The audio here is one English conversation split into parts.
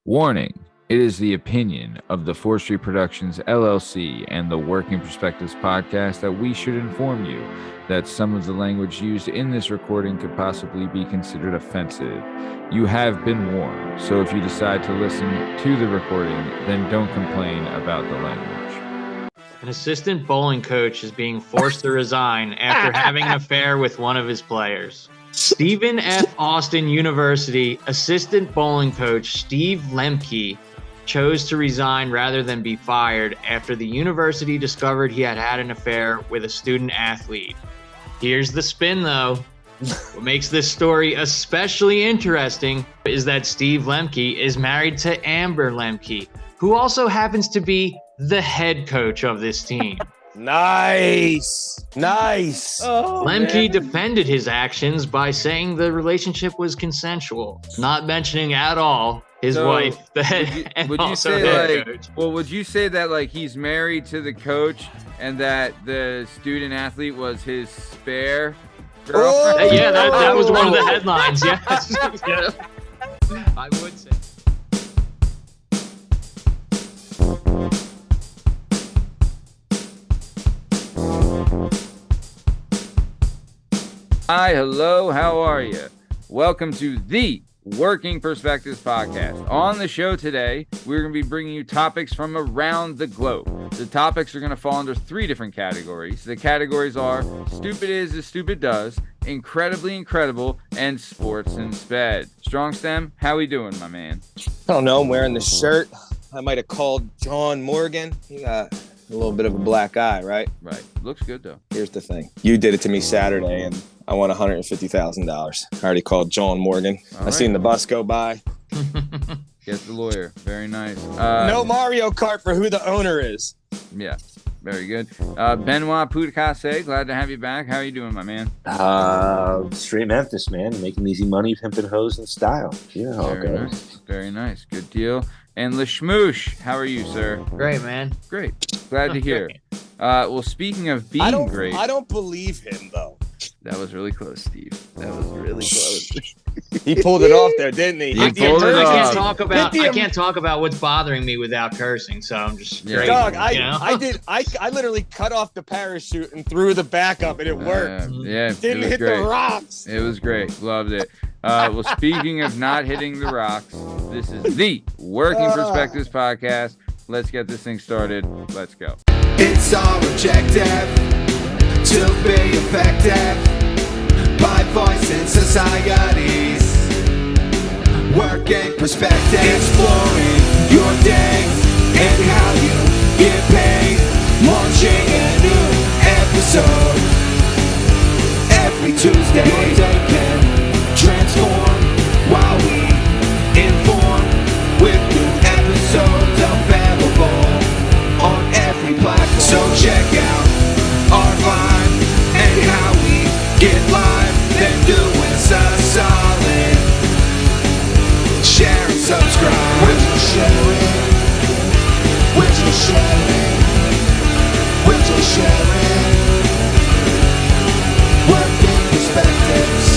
Warning. It is the opinion of the 4th Street Productions LLC and the Working Perspectives podcast that we should inform you that some of the language used in this recording could possibly be considered offensive. You have been warned, so if you decide to listen to the recording, then don't complain about the language. An assistant bowling coach is being forced to resign after having an affair with one of his players. Stephen F. Austin University assistant bowling coach Steve Lemke chose to resign rather than be fired after the university discovered he had had an affair with a student athlete. Here's the spin, though. What makes this story especially interesting is that Steve Lemke is married to Amber Lemke, who also happens to be the head coach of this team. Nice. Oh, Lemke defended his actions by saying the relationship was consensual, not mentioning at all his wife, the head, and would you also say head like, coach. well, would you say that like he's married to the coach and that the student athlete was his spare girlfriend? Yeah, that was one of the headlines. Yes, yeah. I would say. Hi, hello, how are you? Welcome to the Working Perspectives podcast. On the show today, we're going to be bringing you topics from around the globe. The topics are going to fall under 3 different categories. The categories are Stupid Is as Stupid Does, Incredibly Incredible, and Sports and Sped. Strong Stem, how we doing, my man? I don't know. I'm wearing the shirt. I might have called John Morgan. He got a little bit of a black eye, right? Right. Looks good, though. Here's the thing. You did it to me Saturday, and I won $150,000. I already called John Morgan. I seen the bus go by. Get the lawyer. Very nice. No Mario Kart for who the owner is. Yeah. Very good. Benoit Podcasy, glad to have you back. How are you doing, my man? Straight Memphis, man. Making easy money, pimping hoes in style. You know how it goes. Nice. Very nice. Good deal. And Lasmeeshma, how are you, sir? Great, man. Great. Glad to hear. Well, speaking of being great. I don't believe him, though. That was really close, Steve. That was really close. He pulled it off there, didn't he? I can't talk about what's bothering me without cursing, so I'm just straight. Dog, I literally cut off the parachute and threw the back up, and it worked. Yeah, Didn't hit great. the rocks. It was great. Loved it. Well, speaking of not hitting the rocks, this is the Working Perspectives podcast. Let's get this thing started. Let's go. It's our objective to be effective by voicing societies. Working perspective, exploring your day and how you get paid. Launching a new episode every Tuesday. Your day can transform while we inform with new episodes available on every platform. So check out our vibe and how we get live. Then do us a solid. Share and subscribe. We're just sharing. We're just sharing. We're just sharing. Working perspectives.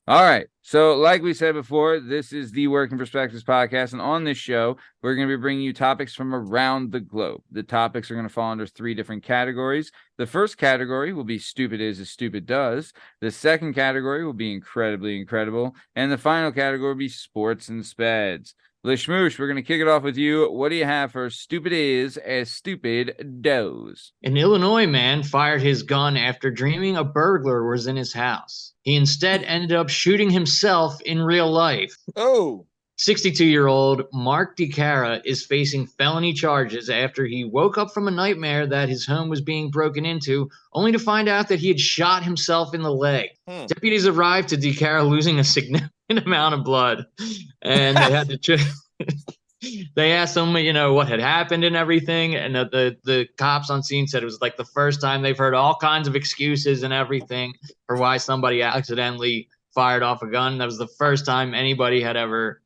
All right. So like we said before, this is the Working Perspectives podcast. And on this show, we're going to be bringing you topics from around the globe. The topics are going to fall under 3 different categories. The first category will be Stupid Is as Stupid Does. The second category will be Incredibly Incredible. And the final category will be Sports and Speds. Lasmeeshma, we're going to kick it off with you. What do you have for Stupid Is as Stupid Does? An Illinois man fired his gun after dreaming a burglar was in his house. He instead ended up shooting himself in real life. Oh. 62-year-old Mark DiCara is facing felony charges after he woke up from a nightmare that his home was being broken into, only to find out that he had shot himself in the leg. Deputies arrived to DiCara losing a significant amount of blood, and they had to they asked him, what had happened and everything, and the cops on scene said it was like the first time they've heard all kinds of excuses and everything for why somebody accidentally fired off a gun. That was the first time anybody had ever,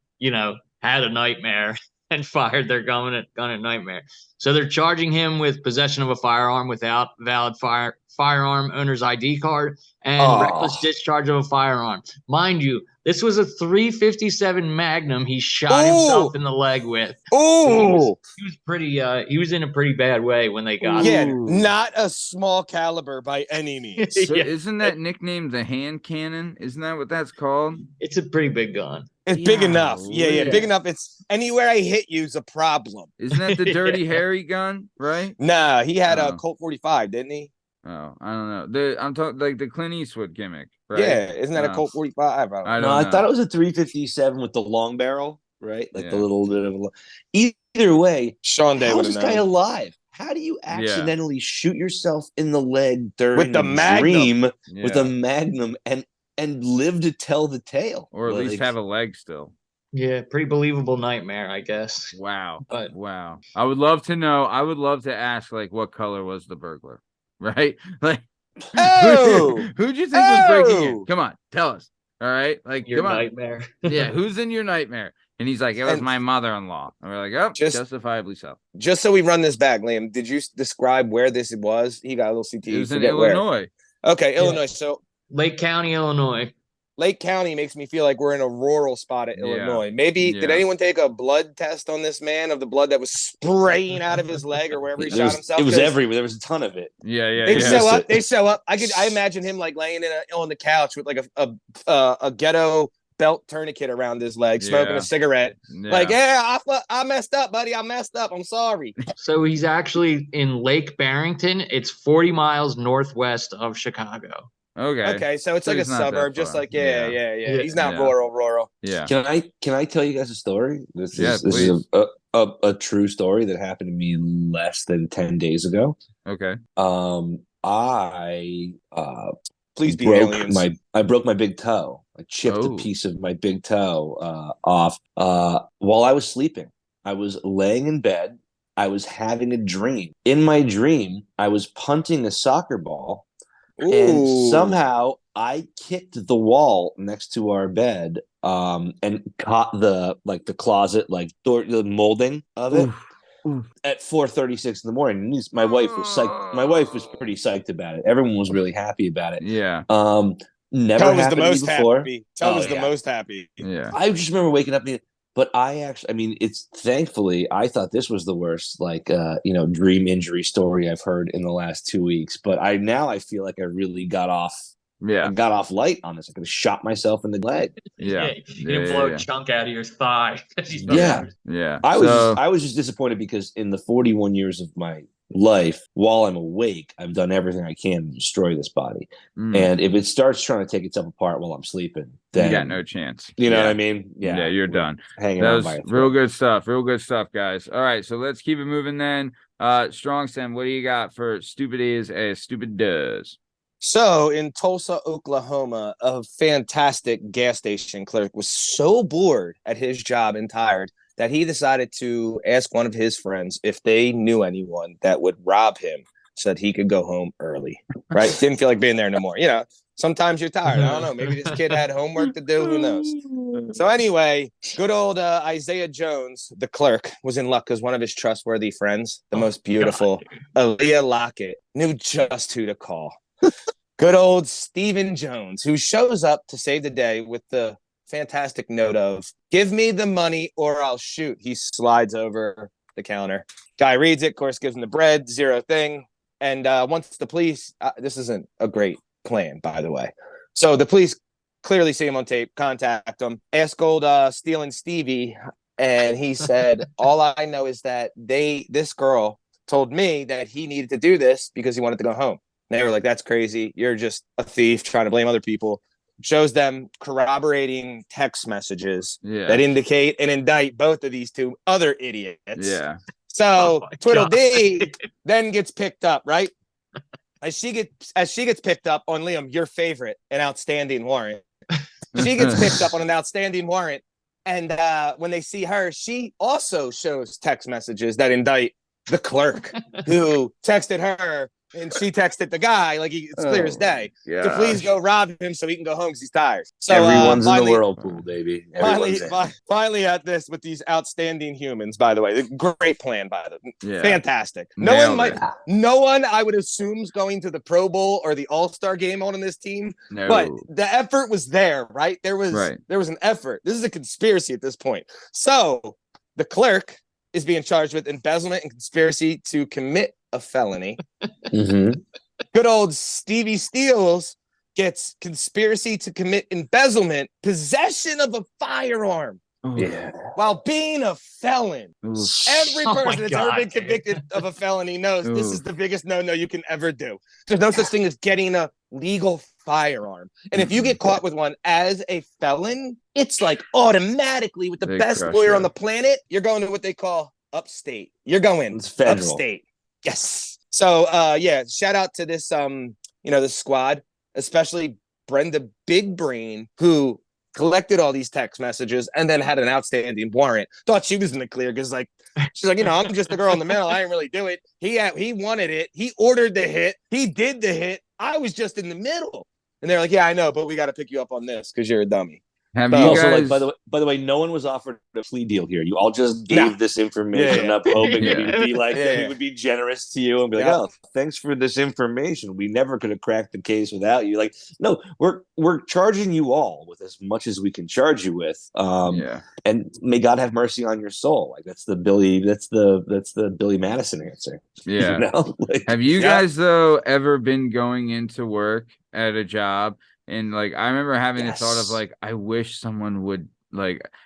had a nightmare and fired their gun at Nightmare. So they're charging him with possession of a firearm without valid firearm owner's ID card and reckless discharge of a firearm. Mind you, this was a .357 Magnum he shot himself in the leg with. So he was pretty. He was in a pretty bad way when they got him. Not a small caliber by any means. So isn't that nicknamed the hand cannon? Isn't that what that's called? It's a pretty big gun. It's big enough. Yeah, big enough. It's anywhere I hit you's a problem. Isn't that the Dirty Harry gun, right? Nah, he had a Colt 45, didn't he? Oh, I don't know. I'm talking like the Clint Eastwood gimmick, right? Yeah, isn't that a Colt 45? I don't know. I thought it was a .357 with the long barrel, right? Like the little bit of either way. Sean Day how would is have this guy known. alive? How do you accidentally shoot yourself in the leg during the dream Magnum. with a Magnum and live to tell the tale, or at least have a leg still? Yeah, pretty believable nightmare, I guess. Wow. But wow. I would love to know. I would love to ask, like, what color was the burglar? Right? Like, who'd you think was breaking in? Come on, tell us. All right, like your come on. nightmare. Yeah, who's in your nightmare? And he's like, it was my mother-in-law. And we're like, oh, justifiably so. Just so we run this back, Liam, did you describe where this was? He got a little CT. It was in Illinois. Where. Okay, Illinois. So Lake County, Illinois. Lake County makes me feel like we're in a rural spot at Illinois. Maybe did anyone take a blood test on this man of the blood that was spraying out of his leg or wherever he shot himself? It was everywhere. There was a ton of it. They show up. They show up. I imagine him like laying on the couch with like a ghetto belt tourniquet around his leg, smoking a cigarette. Like, I messed up, buddy. I messed up. I'm sorry. So he's actually in Lake Barrington. It's 40 miles northwest of Chicago. Okay, so it's like a suburb, just like He's not rural. Yeah. Can I tell you guys a story? This is a true story that happened to me less than 10 days ago. Okay. I please be aliens. I broke my big toe. I chipped a piece of my big toe off while I was sleeping. I was laying in bed. I was having a dream. In my dream, I was punting a soccer ball. And somehow I kicked the wall next to our bed and caught the closet door, the molding of it at 4:36 in the morning. My wife was psyched. My wife was pretty psyched about it. Everyone was really happy about it. Yeah. Never Tell was happened the most to me before. happy. Tell was the most happy. Yeah. I just remember waking up. But it's thankfully, I thought this was the worst, dream injury story I've heard in the last 2 weeks. But I feel like I really got off. Yeah. I got off light on this. I could have shot myself in the leg. Yeah. You blow a chunk out of your thigh. Yeah. I was just disappointed because in the 41 years of my life, while I'm awake, I've done everything I can to destroy this body. And if it starts trying to take itself apart while I'm sleeping, then you got no chance. You know what I mean? Yeah, you're done. Hanging that on was by a real good stuff. Real good stuff, guys. All right, so let's keep it moving then. Strong Sam, what do you got for stupid is as stupid does? So in Tulsa, Oklahoma, a fantastic gas station clerk was so bored at his job and tired that he decided to ask one of his friends if they knew anyone that would rob him so that he could go home early, right? Didn't feel like being there no more. Sometimes you're tired. I don't know. Maybe this kid had homework to do. Who knows? So anyway, good old Isaiah Jones, the clerk, was in luck because one of his trustworthy friends, the most beautiful, Aaliyah Lockett, knew just who to call. Good old Stephen Jones, who shows up to save the day with the fantastic note of, give me the money or I'll shoot. He slides over the counter. Guy reads it, of course, gives him the bread, zero thing. And once the police, this isn't a great plan, by the way. So the police clearly see him on tape, contact him, ask old Stealing Stevie. And he said, all I know is that this girl told me that he needed to do this because he wanted to go home. And they were like, that's crazy. You're just a thief trying to blame other people. Shows them corroborating text messages that indicate and indict both of these two other idiots. Yeah. So Tweedledee then gets picked up, right? As she gets picked up on Liam, your favorite, an outstanding warrant. She gets picked up on an outstanding warrant. And when they see her, she also shows text messages that indict the clerk who texted her And she texted the guy, like it's clear as day, to please go rob him so he can go home because he's tired. So everyone's in the whirlpool, baby. Finally at this with these outstanding humans, by the way. Great plan, by the way. Fantastic. No one I would assume is going to the Pro Bowl or the All-Star game on this team. No. But the effort was there, right? There was an effort. This is a conspiracy at this point. So the clerk is being charged with embezzlement and conspiracy to commit a felony. Good old Stevie Steele gets conspiracy to commit embezzlement, possession of a firearm while being a felon. Every person that's ever been convicted of a felony knows this is the biggest no-no you can ever do. There's no such thing as getting a legal firearm. And if you get caught with one as a felon, it's like automatically with the best lawyer on the planet, you're going to what they call upstate. You're going upstate. Yes. So shout out to this this squad, especially Brenda Big Brain, who collected all these text messages and then had an outstanding warrant. Thought she was in the clear because she's like, I'm just the girl in the middle. I didn't really do it. He wanted it. He ordered the hit. He did the hit. I was just in the middle. And they're like, yeah, I know, but we got to pick you up on this because you're a dummy. Have you guys... by the way, no one was offered a plea deal here. You all just gave this information up, hoping that we'd be like, that we would be generous to you and be like, oh, thanks for this information. We never could have cracked the case without you. Like, no, we're charging you all with as much as we can charge you with. And may God have mercy on your soul. Like that's the Billy Madison answer. Yeah. You know? Have you guys though ever been going into work at a job? And like, I remember having the thought of like, I wish someone would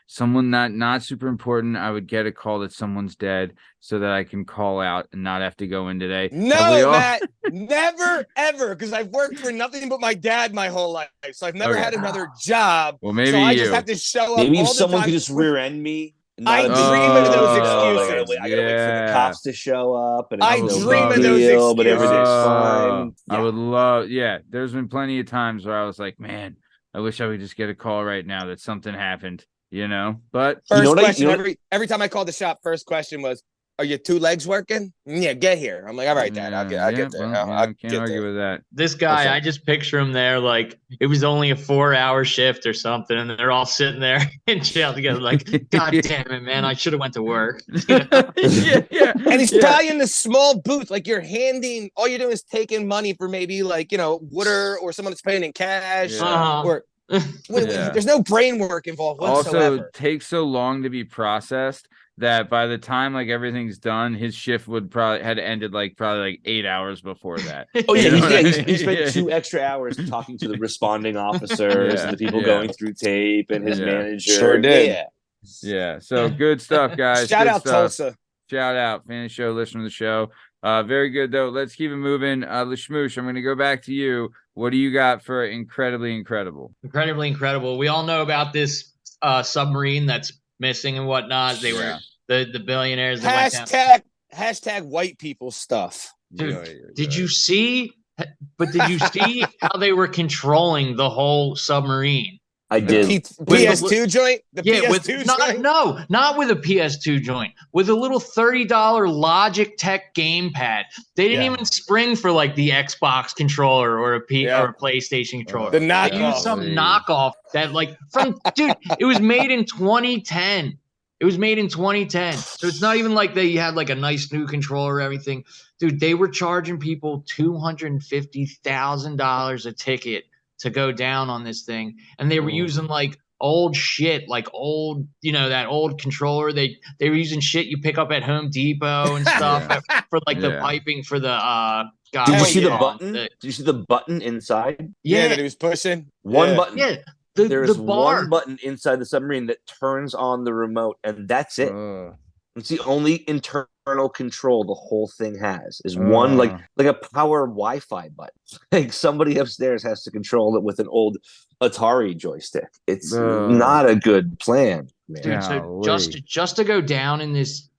someone not super important. I would get a call that someone's dead so that I can call out and not have to go in today. No, Matt, never, ever. Because I've worked for nothing but my dad my whole life. So I've never had another job. Well, maybe so I just have to show up. Maybe if all someone the time. could just rear end me. I dream of those excuses. I gotta wait for the cops to show up. And I dream of those excuses. But everything's fine. I would love, there's been plenty of times where I was like, man, I wish I would just get a call right now that something happened, But first question, every time I called the shop, first question was, are your two legs working? Yeah, get here. I'm like, all right, Dad, I'll get there. I can't argue with that. This guy, I just picture him there like it was only a 4-hour shift or something, and they're all sitting there in jail together like, God damn it, man, I should have went to work. And he's probably in the small booth, like all you're doing is taking money for maybe Wooder or someone that's paying in cash or there's no brain work involved whatsoever. Also, takes so long to be processed that by the time everything's done, his shift would had ended probably 8 hours before that. He spent 2 extra hours talking to the responding officers and the people going through tape and his manager. Sure did. Yeah. So good stuff, guys. Shout out Tulsa. Shout out fan show, listener to the show. Very good though. Let's keep it moving. Lasmeeshma, I'm going to go back to you. What do you got for incredibly incredible? Incredibly incredible. We all know about this submarine that's missing and whatnot. They were the billionaires that went down. Hashtag white people stuff. Dude, did you see how they were controlling the whole submarine? I did. PS2 joint? The PS2 joint? Not with a PS2 joint. With a little $30 Logitech gamepad. They didn't even spring for the Xbox controller or a PlayStation controller. The knockoff. They used some knockoff that dude, it was made in 2010. It was made in 2010. So it's not even like they had a nice new controller or everything. Dude, they were charging people $250,000 a ticket to go down on this thing. And they were using old shit, old, that old controller. They were using shit you pick up at Home Depot and stuff for the piping for the Did you see the button? Did you see the button inside? Yeah, that he was pushing. One button. Yeah. There's one button inside the submarine that turns on the remote, and that's it. It's the only internal control the whole thing has is one like a power Wi-Fi button. Somebody upstairs has to control it with an old Atari joystick. It's not a good plan, man. Dude, so just to go down in this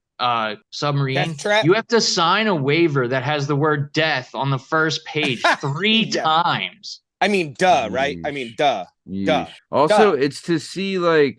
submarine, you have to sign a waiver that has the word death on the first page 3 times. I mean, duh, right? I mean, duh. Duh. Also, it's to see, what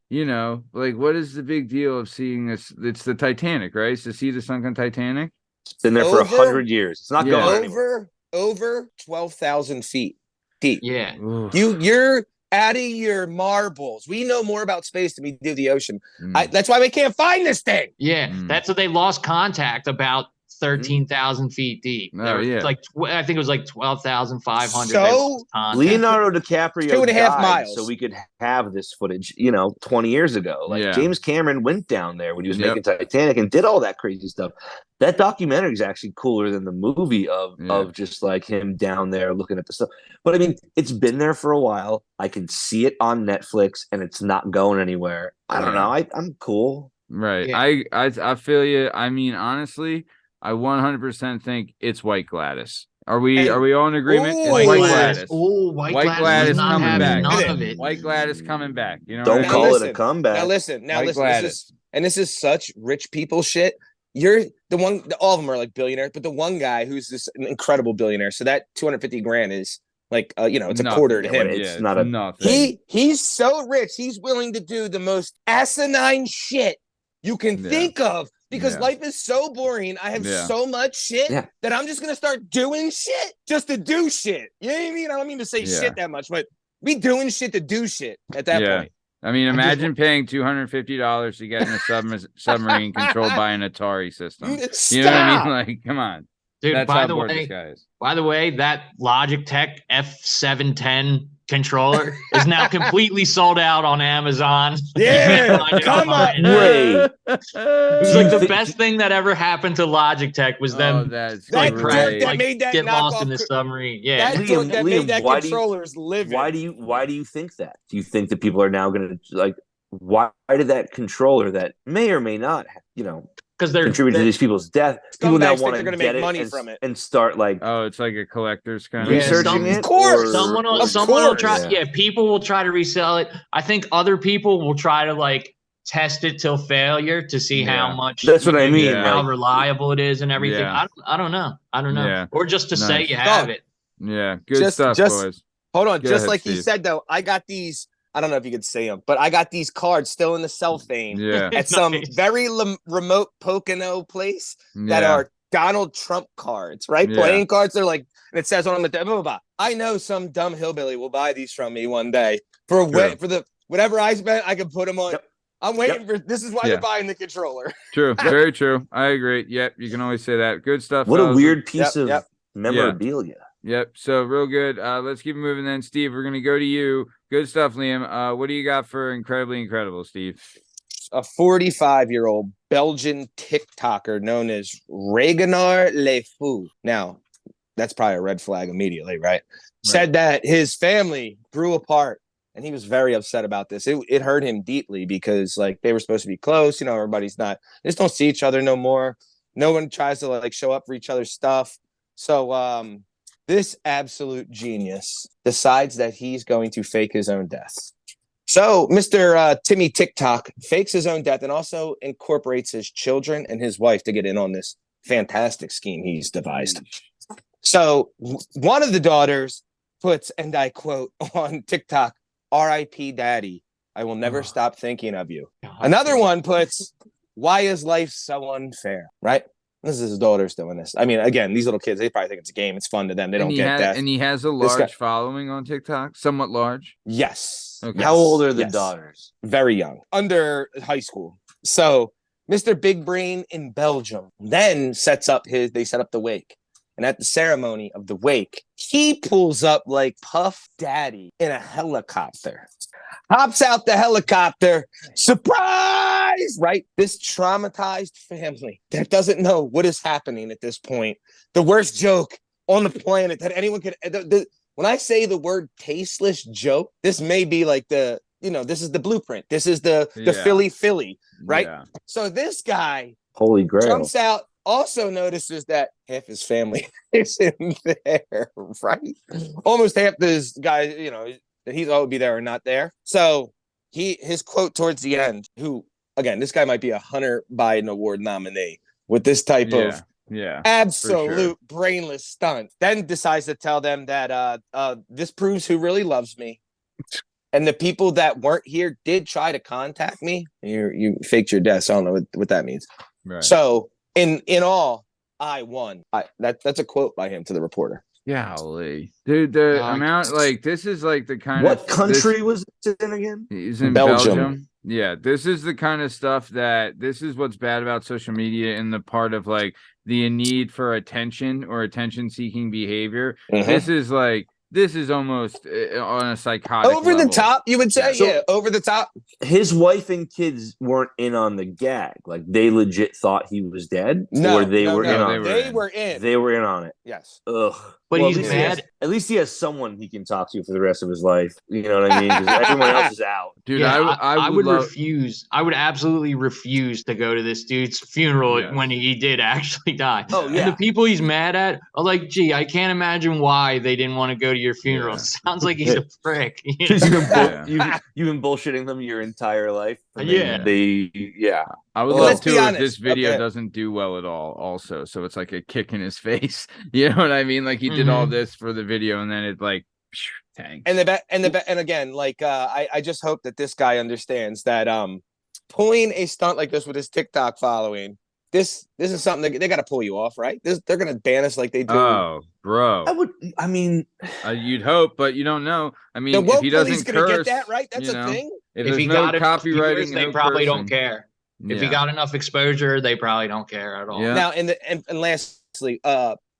is the big deal of seeing this? It's the Titanic, right? It's to see the sunken Titanic. It's been there for 100 years. It's not going anywhere. over 12,000 feet deep. Yeah. Oof. You're adding your marbles. We know more about space than we do the ocean. Mm. That's why we can't find this thing. Yeah. Mm. That's what they lost contact about 13,000 feet deep. Oh, yeah. Like I think it was like 12,500. So Leonardo DiCaprio 2.5 died miles. so we could have this footage, 20 years ago. Like Yeah. James Cameron went down there when he was Yep. making Titanic and did all that crazy stuff. That documentary is actually cooler than the movie of just like him down there looking at the stuff. But I mean, it's been there for a while. I can see it on Netflix and it's not going anywhere. I don't know. I'm cool. Right. Yeah. I feel you. I mean, honestly, I 100% think it's White Gladys. Are we all in agreement? It's Ooh. White Gladys. Oh, White White Gladys Gladys does not coming have back. none of it. White Gladys coming back. You know, Don't what I Now call mean? it listen. a comeback. Now listen. White Gladys. This is such rich people shit. You're the one. All of them are like billionaires, but the one guy who's this incredible billionaire. So that 250 grand is like, it's a Nothing. quarter to him. It's not a- nothing. He's so rich. He's willing to do the most asinine shit you can Yeah. think of because Yeah. life is so boring. I have Yeah. so much shit Yeah. that I'm just gonna start doing shit just to do shit. You know what I mean? I don't mean to say Yeah. shit that much, but we doing shit to do shit at that Yeah. point. I mean, I just imagine paying $250 to get in a submarine controlled by an Atari system. You know what I Stop. mean? Like, come on. Dude, That's by how the bored way, this guy is. that Logitech F710 controller is now completely sold out on Amazon. Yeah, Find it come online. on. Wait. It was like the best thing that ever happened to Logitech was Oh, them that's That great. that made that get lost knockoff in the co- submarine. Yeah. That Liam, dork that made Liam, that why do you- controller's living. Why do you think that? Do you think that people are now going to like? Why did that controller that may or may not, Because they're contribute to these people's death? People now Scumbags think want they're to gonna get make it money and, from it. and start like Oh, it's like a collector's kind Yeah, of researching some- it. Of course. someone will course. try. Yeah, people will try to resell it. I think other people will try to like test it till failure to see how Yeah. much. That's what I mean, Yeah. How like- reliable it is and everything. Yeah. I don't know. Yeah. Or just to say Nice. you have it. Yeah, good Just- stuff, just- boys. Hold on, Go just ahead, like he Steve. said though, I got these. I don't know if you could say them, but I got these cards still in the cellophane Yeah, at some Nice. very remote Pocono place that yeah. are Donald Trump cards, right? Yeah. Playing cards. They're like, and it says on them, blah, blah, blah. I know some dumb hillbilly will buy these from me one day for True. for the whatever I spent. I can put them on. Yep. I'm waiting for. This is why Yeah. they're buying the controller. True, very true. I agree. Yep, you can always say that. Good stuff. what a fellas. weird piece Yep, of yep. memorabilia. Yep. So real good. Let's keep moving then, Steve. We're gonna go to you. Good stuff, Liam. What do you got for incredibly incredible, Steve? A 45-year-old Belgian Tik Toker known as Regenar Le Fou. Now, that's probably a red flag immediately, right? Said that his family grew apart and he was very upset about this. It hurt him deeply because like they were supposed to be close, everybody's not, they just don't see each other no more. No one tries to like show up for each other's stuff. So this absolute genius decides that he's going to fake his own death. So Mr. Timmy TikTok fakes his own death and also incorporates his children and his wife to get in on this fantastic scheme he's devised. So one of the daughters puts, and I quote on TikTok, "R.I.P. Daddy, I will never stop thinking of you." Another one puts, "Why is life so unfair?" Right? This is his daughters doing this. I mean, again, these little kids, they probably think it's a game. It's fun to them. They don't get death. And he has a This guy- large following on TikTok, somewhat large. Yes. Okay. How old are the Yes. daughters? Very young, under high school. So Mr. Big Brain in Belgium then set up the wake. And at the ceremony of the wake, he pulls up like Puff Daddy in a helicopter. Hops out the helicopter. Surprise! Right? This traumatized family that doesn't know what is happening at this point. The worst joke on the planet that anyone could. When I say the word tasteless joke, this may be like this is the blueprint. This is the Philly, right? Yeah. So this guy Holy Grail. jumps out, also notices that half his family is in there, right? Almost half this guy, that he's all be there or not there. So his quote towards the end, who again, this guy might be a Hunter Biden Award nominee with this type of absolute brainless stunt. Then decides to tell them that this proves who really loves me. And the people that weren't here did try to contact me. You faked your death. So I don't know what that means. Right. So in all, I won. That's a quote by him to the reporter. Golly, dude, the amount, like, this is like the kind What of country was it in again? He's in Belgium. Yeah, this is the kind of stuff this is what's bad about social media in the part of like the need for attention or attention seeking behavior. This is almost on a psychotic over level. the top, you would say. So- Yeah, over the top. His wife and kids weren't in on the gag. Like they legit thought he was dead, or they were in on it. They were in. They were in on it. Yes. Ugh. But Well, he's at least he mad. has- At least he has someone he can talk to for the rest of his life. You know what I mean? 'Cause everyone else is out. Dude, Yeah, I would love, refuse. I would absolutely refuse to go to this dude's funeral Yes. when he did actually die. Oh, yeah. And the people he's mad at are like, gee, I can't imagine why they didn't want to go to your funeral. Yeah. Sounds like he's a prick. You know? 'Cause Yeah. you've been bullshitting them your entire life. and Yeah. then I would Well, love let's be to if honest. this video Okay. doesn't do well at all also. So it's like a kick in his face. You know what I mean? Like he did all this for the video and then it like tank. And and again, like I just hope that this guy understands that pulling a stunt like this with his TikTok following, this is something they got to pull you off, right? They're gonna ban us like they do. Oh, bro. I mean, You'd hope, but you don't know. I mean, the if woke he police doesn't gonna curse, get that, right? That's you a know, thing. If If there's he no got enough copywriting, viewers, they no probably cursing. don't care. If he Yeah. got enough exposure, they probably don't care at all. Yeah. Now, and lastly,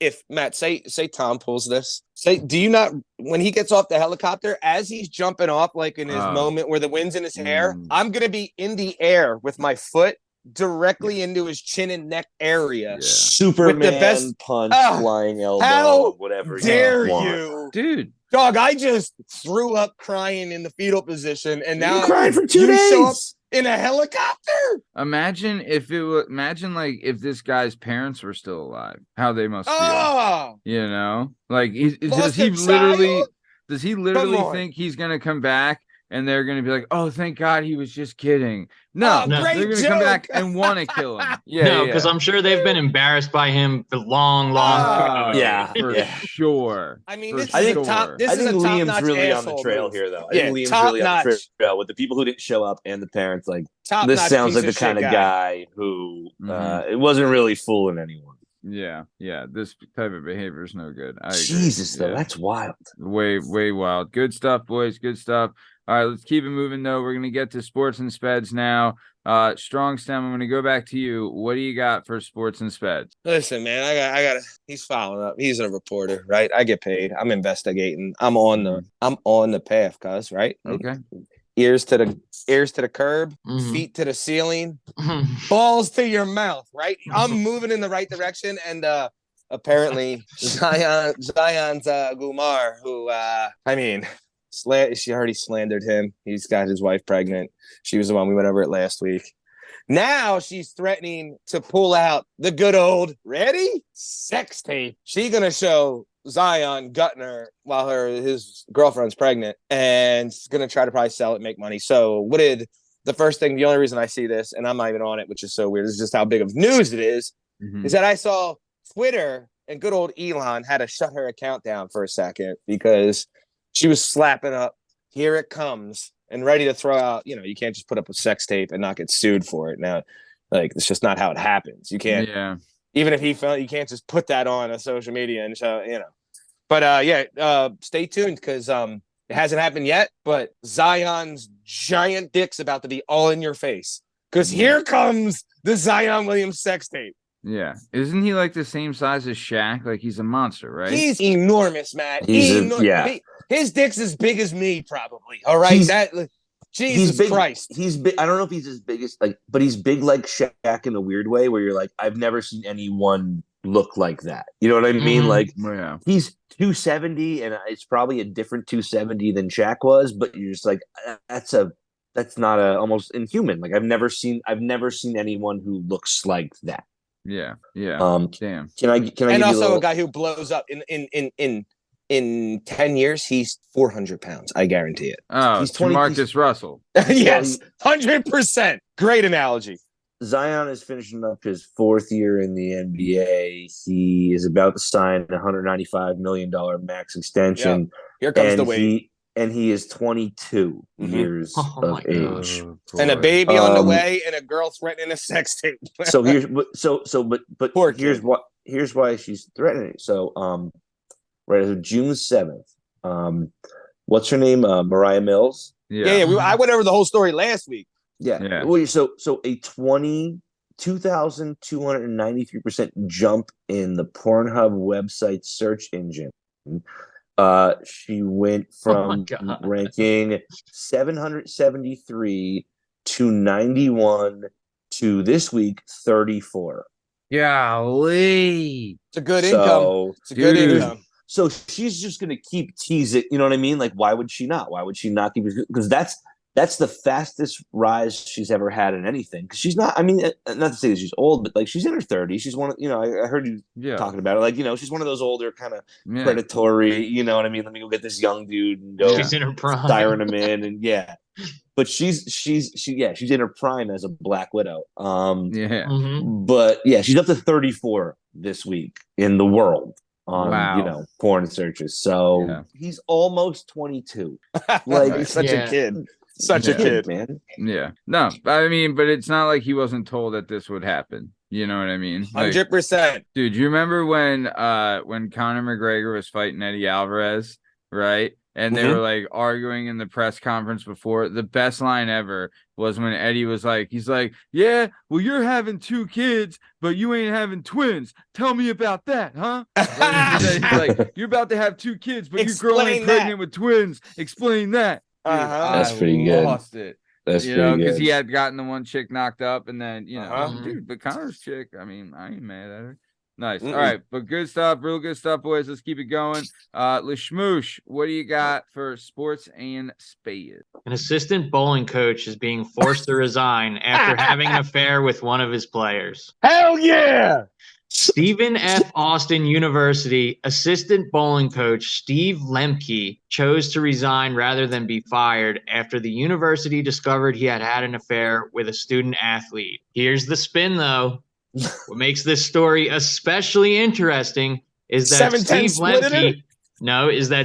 if Matt say Tom pulls this, do you not when he gets off the helicopter as he's jumping off, like in his moment where the wind's in his hair, I'm gonna be in the air with my foot directly into his chin and neck area. Yeah. Superman With the best- punch, Ah, flying elbow, how whatever. Dare want. you, Dude, dog? I just threw up crying in the fetal position, and now You cried for 2 you show up days. in a helicopter. imagine like if this guy's parents were still alive, how they must feel. Oh, You know, like does Lost he a literally child? on. think he's gonna come back and they're gonna be like, oh, thank God he was just kidding? No, Oh, No. great they're gonna come back joke. and want to kill him. Yeah, No, because I'm sure they've been embarrassed by him for long ago. Yeah. for sure. I mean, For this I is think- a top. This I is think a Liam's top-notch really on the asshole trail move. here, though. I Yeah, think Liam's really on the top-notch. trail with the people who didn't show up and the parents. Like, Top this notch sounds piece like the of kind shit of guy who it wasn't really fooling anyone. Yeah, this type of behavior is no good. I agree. Jesus, though, Yeah. that's wild. Way wild. Good stuff, boys. Good stuff. All right, let's keep it moving though. We're gonna get to sports and speds now. Strong Stem, I'm gonna go back to you. What do you got for sports and speds? Listen, man, I got. He's following up. He's a reporter, right? I get paid. I'm investigating. I'm on the path, cuz, right? Okay. Ears to the curb, Mhm. feet to the ceiling, balls to your mouth, right? I'm moving in the right direction, and apparently Zion's Gumar, who she already slandered him. He's got his wife pregnant. She was the one we went over it last week. Now she's threatening to pull out the good old sex tape. She's gonna show Zion gutting her while his girlfriend's pregnant, and she's gonna try to probably sell it, make money. So the only reason I see this, and I'm not even on it, which is so weird, this is just how big of news it is that I saw Twitter and good old Elon had to shut her account down for a second because she was slapping up, "Here it comes," and ready to throw out, you can't just put up a sex tape and not get sued for it. Now, like, it's just not how it happens. You can't, even if he felt, you can't just put that on a social media and show, But stay tuned because it hasn't happened yet, but Zion's giant dick's about to be all in your face because here comes the Zion Williams sex tape. Yeah. Isn't he like the same size as Shaq? Like he's a monster, right? He's enormous, Matt. Yeah. His dick's as big as me, probably. All right, Jesus big, Christ. He's big. I don't know if he's as big as but he's big like Shaq in a weird way, where you're like, I've never seen anyone look like that. You know what I mean? Like, he's 270, and it's probably a different 270 than Shaq was, but you're just like, that's not almost inhuman. Like, I've never seen anyone who looks like that. Yeah. Damn. Can I And also a a guy who blows up in 10 years, he's 400 pounds. I guarantee it. Oh, He's 20 Marcus Russell. Yes, 100%. Great analogy. Zion is finishing up his 4th year in the NBA. He is about to sign a $195 million max extension. Here comes the weight. He is 22 years of age. And a baby on the way, and a girl threatening a sex tape. So here's why she's threatening. So right? So June 7th. What's her name? Moriah Mills. Yeah. I went over the whole story last week. Yeah. Well, so a 2,293% jump in the Pornhub website search engine. She went from ranking 773 to 91 to this week 34. Golly. It's a good income. It's a good income. So she's just going to keep teasing. You know what I mean? Like, why would she not? Why would she not keep? Because that's the fastest rise she's ever had in anything. Because she's not. I mean, not to say that she's old, but like she's in her 30s. She's one of, I heard you talking about it. Like, she's one of those older kind of predatory. You know what I mean? Let me go get this young dude and go. She's in her prime. Siren him in and But she's in her prime as a Black Widow. But she's up to 34 this week in the world on porn searches. So he's almost 22. Like such a kid. Such a kid, man. Yeah. No, I mean, but it's not like he wasn't told that this would happen. You know what I mean? 100%. Dude, you remember when Conor McGregor was fighting Eddie Alvarez, right? And they were like arguing in the press conference before. The best line ever was when Eddie was like, he's like, yeah, well, you're having 2 kids, but you ain't having twins. Tell me about that, huh? He's like, you're about to have 2 kids, but your girl ain't pregnant with twins. Explain that. Dude, that's pretty good. Lost it. That's pretty good. Because he had gotten the one chick knocked up, and then, dude, but Connor's chick, I mean, I ain't mad at her. Nice. All right, but good stuff, real good stuff, boys. Let's keep it going. Lasmeeshma, what do you got for sports and Spades? An assistant bowling coach is being forced to resign after having an affair with one of his players. Hell yeah! Stephen F. Austin University assistant bowling coach Steve Lemke chose to resign rather than be fired after the university discovered he had had an affair with a student athlete. Here's the spin, though. What makes this story especially interesting is that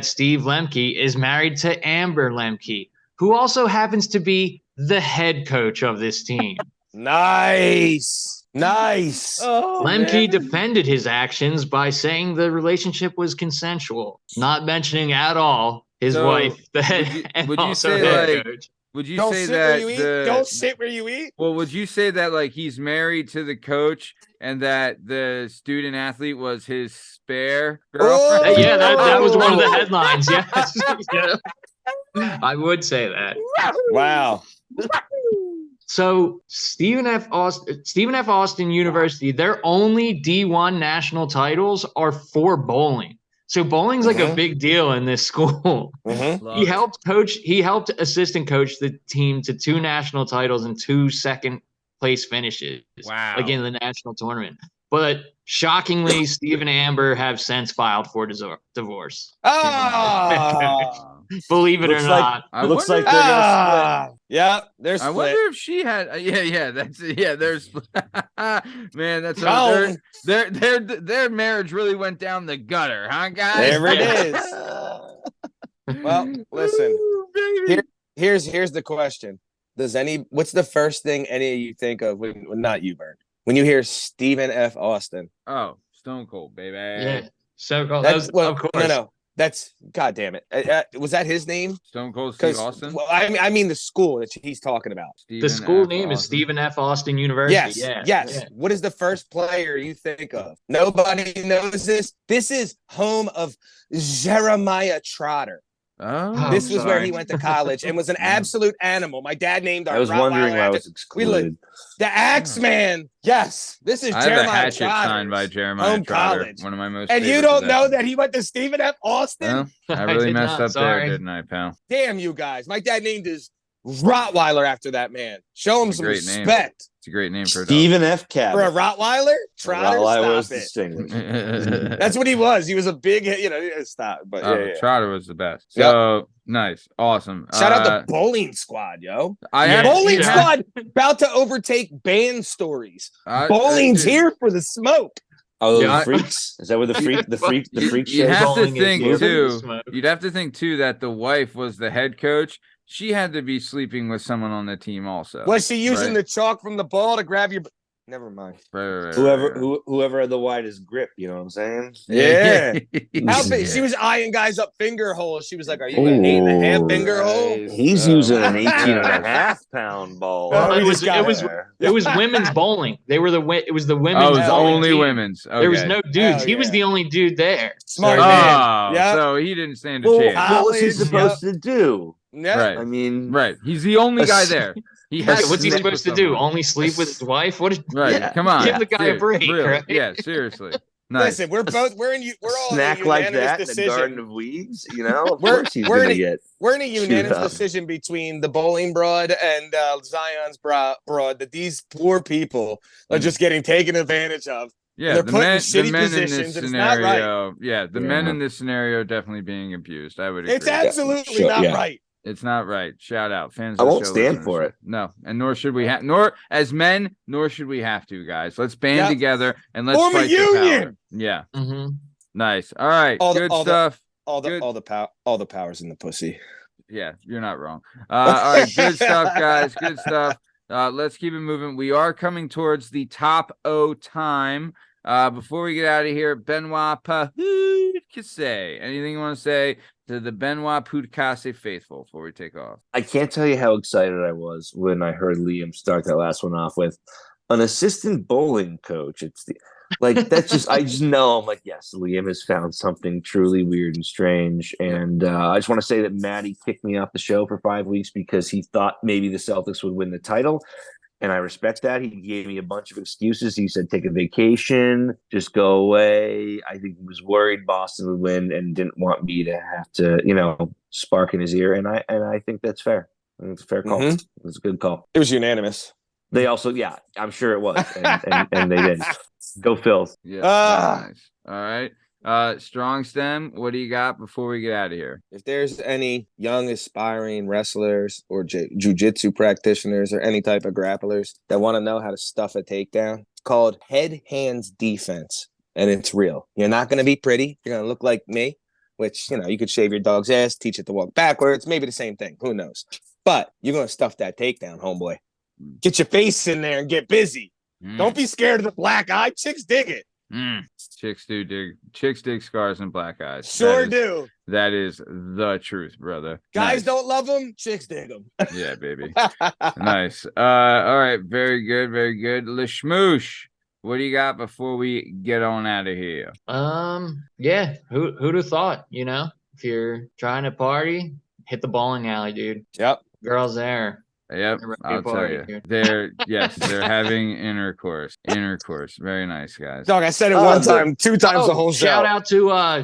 Steve Lemke is married to Amber Lemke, who also happens to be the head coach of this team. Nice. Oh, Lemke defended his actions by saying the relationship was consensual, not mentioning at all his wife, the head, would you say coach. Would you don't say sit that where you eat? Don't sit where you eat? Well, would you say that like he's married to the coach and that the student athlete was his spare girlfriend? Yeah, that was one of the headlines. Yes. I would say that. Wow. So Stephen F. Austin University, their only D1 national titles are for bowling. So bowling's like a big deal in this school. He helped assistant coach the team to 2 national titles and 2 second place finishes. Wow. Like in the national tournament. But shockingly, Steve and Amber have since filed for divorce. Believe it or not. Looks like they're gonna split. Yeah, they're split. I wonder if she had. They're split. Man, that's their marriage really went down the gutter, huh, guys? There it is. Well, listen. Here's the question. What's the first thing any of you think of when not you, Bern, when you hear Stephen F. Austin? Oh, Stone Cold, baby. Yeah, Stone Cold. Of course. No. That's God damn it. Was that his name? Stone Cold Steve Austin? Well, I mean the school that he's talking about. The school name is Stephen F. Austin University. Yes. Yeah. What is the first player you think of? Nobody knows this. This is home of Jeremiah Trotter. Oh, this was where he went to college and was an absolute animal. My dad named our I was wondering why I was excluded. The Axeman. Yes, this is Jeremiah Trotter. Signed by Jeremiah Trotter, college. One of my most. And you don't know that he went to Stephen F. Austin? Well, I really messed up there, didn't I, pal? Damn you guys! My dad named his Rottweiler after that man. Show him some respect. It's a great name for Stephen F. Cabot. For a Rottweiler? Trotter, Rottweiler stop it. Distinguished. That's what he was. He was a big, stop. But Trotter was the best. So nice, awesome. Shout out the bowling squad, yo. Squad about to overtake band stories. Bowling's here for the smoke. Oh, the freaks? Is that where the freak show? You'd have to think too. You'd have to think too that the wife was the head coach. She had to be sleeping with someone on the team also. Was she using the chalk from the ball to grab your? Never mind. Right, Whoever had the widest grip, you know what I'm saying? Yeah. How Yeah. big? She was eyeing guys up finger holes. She was like, "Are you an 8.5 finger hole?" Nice. He's Oh using an my 18 and a gosh. half pound ball. Oh, we it just got was women's bowling. It was the women's. Oh, it was Hell bowling only team. women's. Okay. There was no dudes. Hell He was yeah. the only dude there. Smart So- man. Oh, Yep. so he didn't stand a Well, chance. what was he College, supposed to do? Yeah. Right. I mean, Right. He's the only A guy s- there. He Yeah, has what's he sleep supposed with to do? someone. Only sleep with his wife? What? Right. Yeah. Come on. Give the guy a break, Really. right? Yeah, seriously. Nice. Listen, we're all snack in a like unanimous that in a decision. garden of weeds, you know, of We're- course he's we're going to in get. We're in a unanimous up. decision between the bowling broad and Zion's broad that these poor people are just getting taken advantage of. Yeah, They're the put in men, shitty the men in positions, this and it's not right. scenario, yeah, the men Yeah. in this scenario are definitely being abused. I would agree. It's absolutely sure, not yeah. right. It's not right. Shout out fans. I of the won't show, stand listeners. for it. No, and nor should we have. Nor as men, nor should we have to, guys. Let's band Yep. together and let's Form a fight the power. union. Yeah, Mm-hmm. nice. All right, good stuff. All Good. the powers in the pussy. Yeah, you're not wrong. All right, good stuff, guys. Good stuff. Let's keep it moving. We are coming towards the top O time. Before we get out of here, Benoit Podcasy. Anything you want to say to the Benoit Podcasy faithful before we take off? I can't tell you how excited I was when I heard Liam start that last one off with an assistant bowling coach. It's the that's just I just know I'm like, yes, Liam has found something truly weird and strange. And I just want to say that Maddie kicked me off the show for 5 weeks because he thought maybe the Celtics would win the title. And I respect that. He gave me a bunch of excuses. He said, take a vacation, just go away. I think he was worried Boston would win and didn't want me to have to, spark in his ear. And I think that's fair. I think it's a fair call. Mhm. It was a good call. It was unanimous. They also, I'm sure it was. And they did. Go Phils. Yeah, Ah. very nice. All right. Strong Stem, what do you got before we get out of here? If there's any young aspiring wrestlers or jiu-jitsu practitioners or any type of grapplers that want to know how to stuff a takedown, it's called head hands defense, and it's real. You're not going to be pretty. You're going to look like me, which, you could shave your dog's ass, teach it to walk backwards, maybe the same thing. Who knows? But you're going to stuff that takedown, homeboy. Get your face in there and get busy. Don't be scared of the black eye. Chicks dig it. Chicks dig scars and black eyes. Sure do. That is the truth, brother. Guys Nice. don't love them. Chicks dig them. Yeah, baby. Nice. All right. Very good. Very good. Lasmeeshma, what do you got before we get on out of here? Yeah. Who'd have thought? If you're trying to party, hit the bowling alley, dude. Yep. Girls there. Yep, They're ready to I'll tell party, you. dude. They're having intercourse. Very nice, guys. Dog, I said it one time, 2 times the whole show.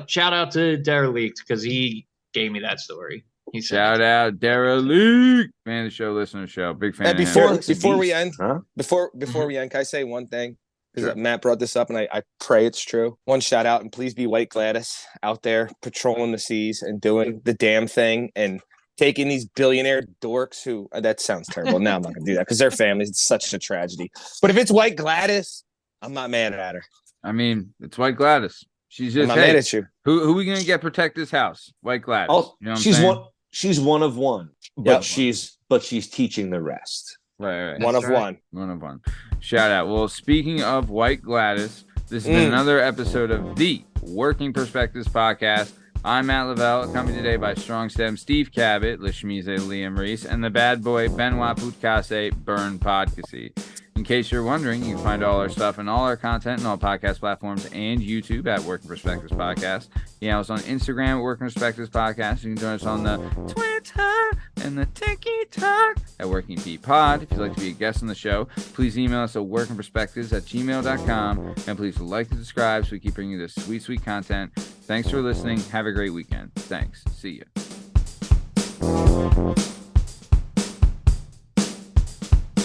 Shout out to Derelict because he gave me that story. He said Shout out Derelict, fan of the show, listener show, big fan. And of him. before we end, Huh? before we end, can I say one thing? Because Sure. Matt brought this up, and I pray it's true. One shout out, and please be White Gladys out there patrolling the seas and doing the damn thing and taking these billionaire dorks who that sounds terrible. Now I'm not gonna do that because their families. It's such a tragedy. But if it's White Gladys, I'm not mad at her. I mean, it's White Gladys. She's I'm just not mad at you. who we gonna get protect this house? White Gladys. Oh, You know what I'm she's saying? one. She's one of one, but she's teaching the rest. Right. One of right. one. One of one. Shout out. Well, speaking of White Gladys, this has been another episode of the Working Perspectives Podcast. I'm Matt Lavelle, accompanied today by Strong Stem, Steve Cabot, Lasmeeshma, Liam Reese, and the bad boy Benoit Podcasy, Bern Podcasy. In case you're wondering, you can find all our stuff and all our content on all podcast platforms and YouTube at Working Perspectives Podcast. You know, us on Instagram at Working Perspectives Podcast. You can join us on the Twitter and the TikTok at Working P Pod. If you'd like to be a guest on the show, please email us at workingperspectives@gmail.com. And please like and subscribe so we keep bringing you this sweet, sweet content. Thanks for listening. Have a great weekend. Thanks. See ya.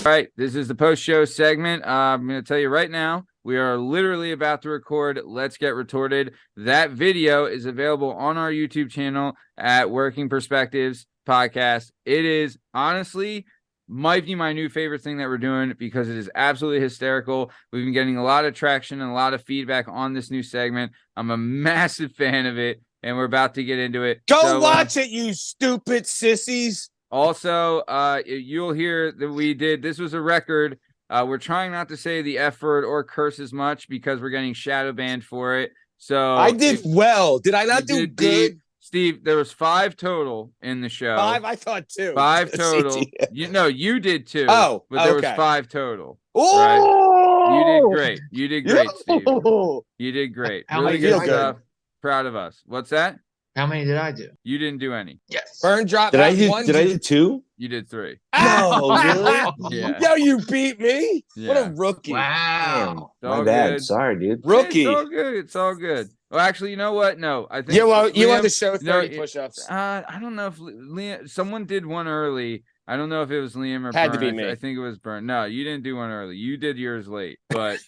All right, this is the post-show segment. I'm going to tell you right now, we are literally about to record Let's Get Retorted. That video is available on our YouTube channel at Working Perspectives Podcast. It is honestly might be my new favorite thing that we're doing because it is absolutely hysterical. We've been getting a lot of traction and a lot of feedback on this new segment. I'm a massive fan of it, and we're about to get into it. Go watch it, you stupid sissies. Also, you'll hear that this was a record We're trying not to say the F word or curse as much because we're getting shadow banned for it. So I did well. Did I not do good? Steve, there was 5 total in the show. 5? I thought 2. 5 total. You did 2. Oh, but there was okay. 5 total. Oh, right? You did great. You did great, Steve. Yo! You did great. How Really many good did I stuff. Proud of us. What's that? How many did I do? You didn't do any. Yes. Bern dropped Did I that one. do? Did I do 2? You did 3. No, really? Yeah. Yo, you beat me. What Yeah. a rookie. Wow. It's all My bad. good. Sorry, dude. Rookie. It's all good. It's all good. Well, actually, you know what? No, I think. Yeah, well, you Liam- want to show 30 no, push-ups. I don't know if Liam. Someone did one early. I don't know if it was Liam or Had to Bern. be me. I think it was Bern. No, you didn't do one early. You did yours late. But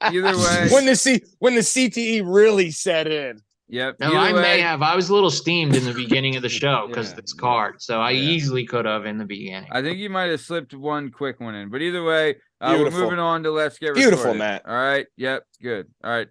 either way, when the CTE really set in. yep. No, either I way, may have. I was a little steamed in the beginning of the show because Yeah. of this card. So I Yeah. easily could have in the beginning. I think you might have slipped one quick one in. But either way, we're Beautiful. moving on to Let's Get Beautiful, Recorded. Matt. All right. Yep. Good. All right.